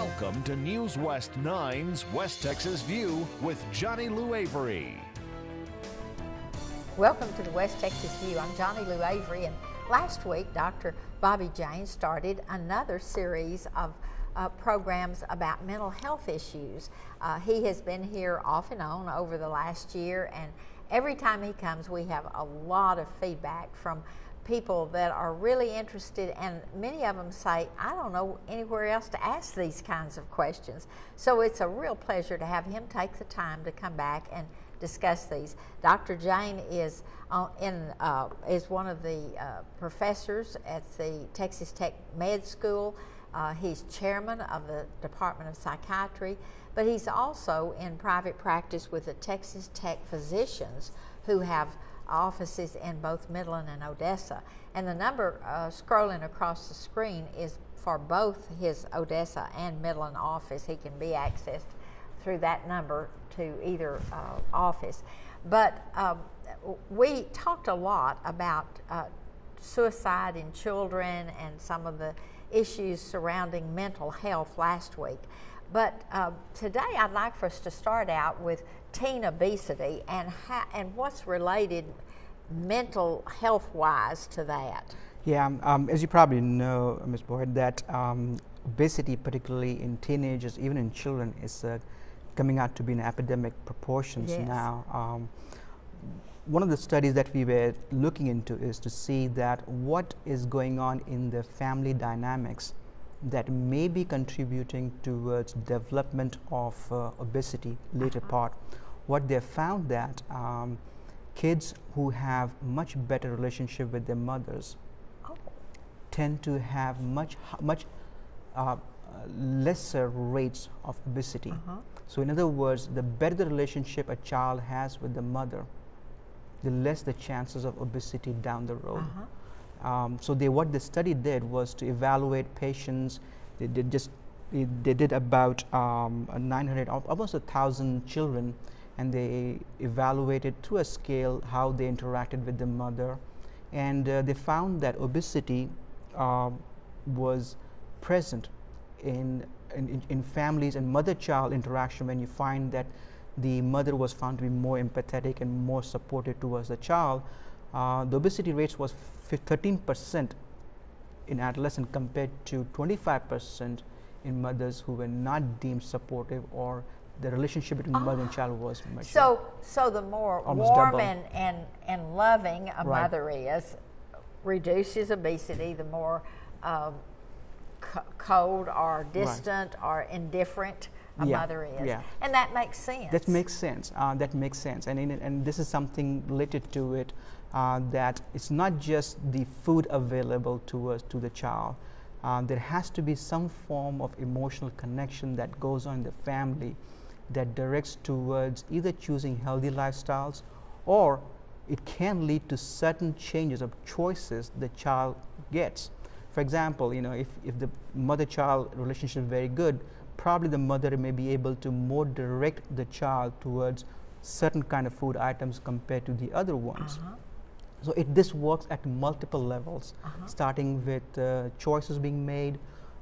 Welcome to News West 9's West Texas View with Johnny Lou Avery. Welcome to the West Texas View. I'm Johnny Lou Avery, and last week Dr. Bobby Jane started another series of programs about mental health issues. He has been here off and on over the last year, and every time he comes we have a lot of feedback from people that are really interested, and many of them say, I don't know anywhere else to ask these kinds of questions. So it's a real pleasure to have him take the time to come back and discuss these. Dr. Jane is one of the professors at the Texas Tech Med School. He's chairman of the Department of Psychiatry, but he's also in private practice with the Texas Tech physicians who have offices in both Midland and Odessa. And the number scrolling across the screen is for both his Odessa and Midland office. He can be accessed through that number to either office. But we talked a lot about suicide in children and some of the issues surrounding mental health last week. But today I'd like for us to start out with teen obesity and what's related mental health-wise to that. Yeah, as you probably know, Ms. Boyd, that obesity, particularly in teenagers, even in children, is coming out to be in epidemic proportions now. One of the studies that we were looking into is to see that what is going on in the family dynamics that may be contributing towards development of obesity later part. What they found that kids who have much better relationship with their mothers tend to have much lesser rates of obesity. So in other words, the better the relationship a child has with the mother, the less the chances of obesity down the road. So what the study did was to evaluate patients. They did about 900, almost 1,000 children, and they evaluated through a scale how they interacted with the mother, and they found that obesity was present in families and mother-child interaction when you find that the mother was found to be more empathetic and more supportive towards the child. The obesity rates was 13% in adolescent compared to 25% in mothers who were not deemed supportive, or the relationship between mother and child was much so the more warm and loving a mother is, reduces obesity. The more cold or distant or indifferent a mother is, and that makes sense. That makes sense. That makes sense, and this is something related to it, that it's not just the food available to the child. There has to be some form of emotional connection that goes on in the family that directs towards either choosing healthy lifestyles, or it can lead to certain changes of choices the child gets. For example, if the mother-child relationship is very good, probably the mother may be able to more direct the child towards certain kind of food items compared to the other ones. So this works at multiple levels, starting with choices being made,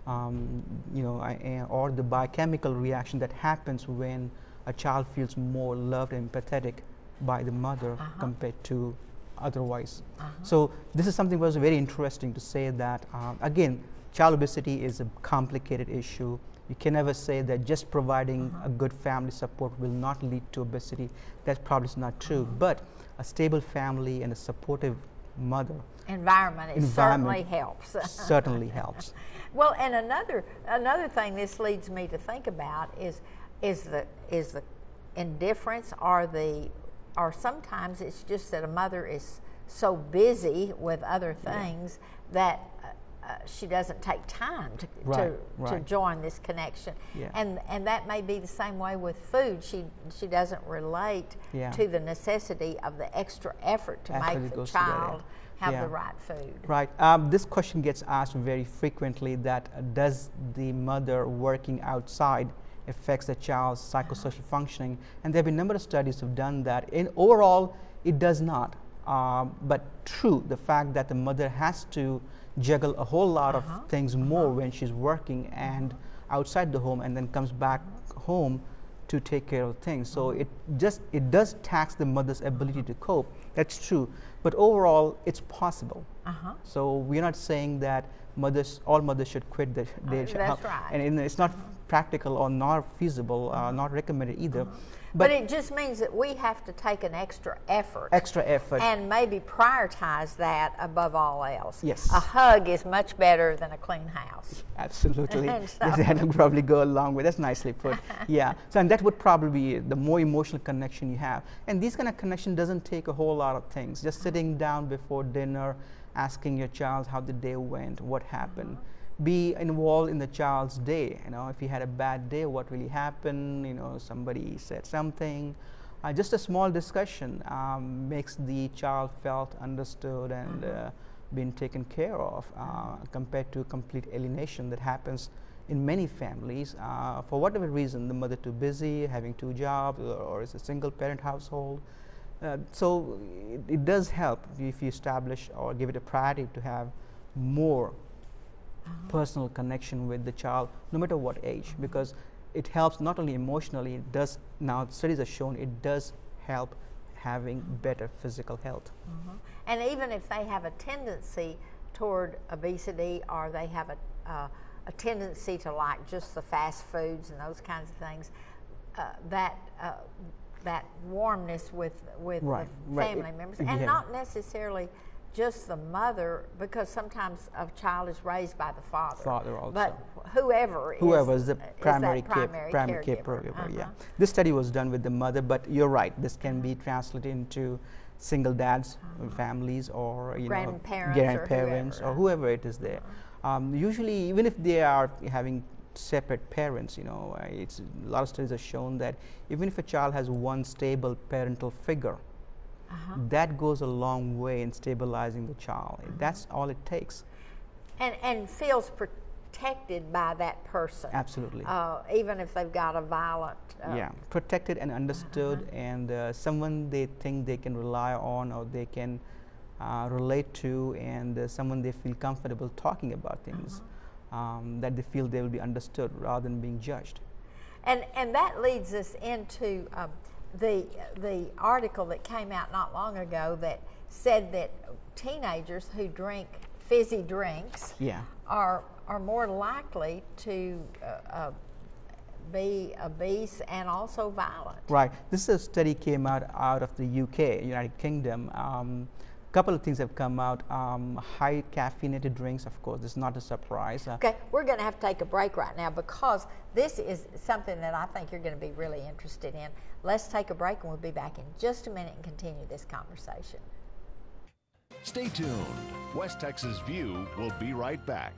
or the biochemical reaction that happens when a child feels more loved and empathetic by the mother compared to otherwise. So this is something that was very interesting to say that, again, child obesity is a complicated issue. You can never say that just providing a good family support will not lead to obesity. That probably is not true, but a stable family and a supportive mother environment certainly helps. Certainly helps. Well, and another thing this leads me to think about is the indifference, or sometimes it's just that a mother is so busy with other things that she doesn't take time to join this connection, and that may be the same way with food. She doesn't relate to the necessity of the extra effort to make the child have the right food. Right. This question gets asked very frequently, that does the mother working outside affects the child's psychosocial functioning? And there have been a number of studies who've done that. In overall, it does not. But true, the fact that the mother has to juggle a whole lot of things more when she's working, and outside the home and then comes back home to take care of things. So it does tax the mother's ability to cope. That's true, but overall it's possible. So we're not saying that all mothers should quit their that's right. And it's not practical or not feasible, not recommended either. But it just means that we have to take an extra effort. And maybe prioritize that above all else. Yes. A hug is much better than a clean house. Absolutely. That would probably go along with. That's nicely put. Yeah. So, and that would probably be the more emotional connection you have. And this kind of connection doesn't take a whole lot of things. Just sitting down before dinner, asking your child how the day went, what happened. Be involved in the child's day. You know, if he had a bad day, what really happened? You know, somebody said something. Just a small discussion makes the child felt understood and being taken care of, compared to complete alienation that happens in many families. For whatever reason, the mother too busy, having 2 jobs, or is a single parent household. So it does help if you establish or give it a priority to have more personal connection with the child, no matter what age, because it helps not only emotionally, it does, now studies have shown it does help having better physical health. And even if they have a tendency toward obesity, or they have a tendency to like just the fast foods and those kinds of things, that warmness with the family members, and not necessarily just the mother, because sometimes a child is raised by the father also. But whoever is the primary caregiver. Yeah, this study was done with the mother, but you're right. This can be translated into single dads, families, or grandparents, or whoever it is there. Usually, even if they are having separate parents, you know, it's a lot of studies have shown that even if a child has one stable parental figure, that goes a long way in stabilizing the child. That's all it takes. And feels protected by that person. Absolutely. Even if they've got a violent... protected and understood, and someone they think they can rely on, or they can relate to, and someone they feel comfortable talking about things, that they feel they will be understood rather than being judged. And that leads us into the article that came out not long ago that said that teenagers who drink fizzy drinks are more likely to be obese and also violent. Right. This is a study came out of the UK, United Kingdom. Couple of things have come out. High caffeinated drinks, of course, this is not a surprise. Okay, we're going to have to take a break right now, because this is something that I think you're going to be really interested in. Let's take a break, and we'll be back in just a minute and continue this conversation. Stay tuned. West Texas View will be right back.